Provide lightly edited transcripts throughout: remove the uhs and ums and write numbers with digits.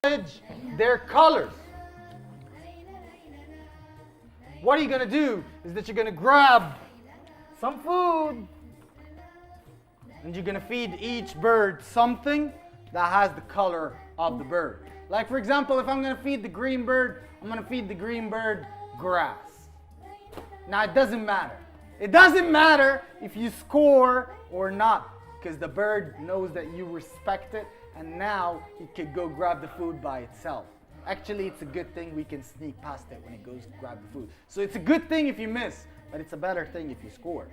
their colors. What you're gonna do is that you're gonna grab some food and you're gonna feed each bird something that has the color of the bird. Like for example, if I'm gonna feed the green bird, I'm gonna feed the green bird grass. Now it doesn't matter. It doesn't matter if you score or not, because the bird knows that you respect it, and now it can go grab the food by itself. Actually, it's a good thing we can sneak past it when it goes to grab the food. So it's a good thing if you miss, but it's a better thing if you score.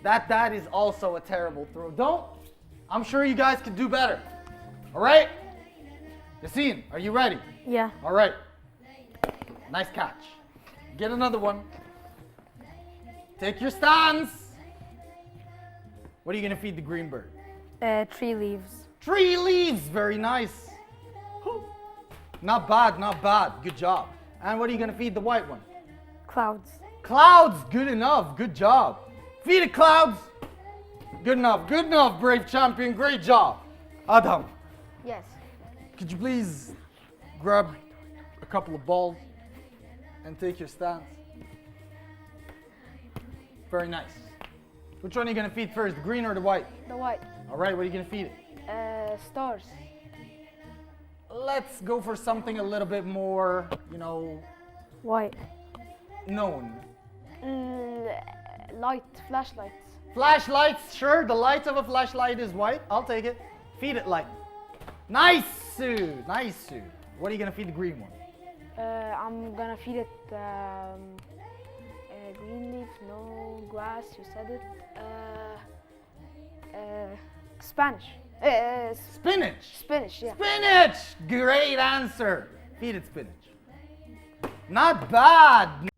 That is also a terrible throw. I'm sure you guys could do better. All right? Yassine, are you ready? Yeah. All right. Nice catch. Get another one. Take your stance. What are you going to feed the green bird? Tree leaves. Tree leaves. Very nice. Not bad, not bad. Good job. And what are you going to feed the white one? Clouds. Clouds. Good enough. Good job. Feed it clouds. Good enough. Good enough, brave champion. Great job. Adam. Yes. Could you please grab a couple of balls and take your stance? Very nice. Which one are you going to feed first, the green or the white? The white. All right, what are you going to feed it? Stars. Let's go for something a little bit more, White. known. Light. Flashlights. Flashlights, sure. The light of a flashlight is white. I'll take it. Feed it light. Nice, Sue. Nice, Sue. What are you going to feed the green one? I'm gonna feed it green leaf, no grass, you said it. Spanish. Spinach. Spinach, yeah. Spinach. Great answer. Feed it spinach. Not bad.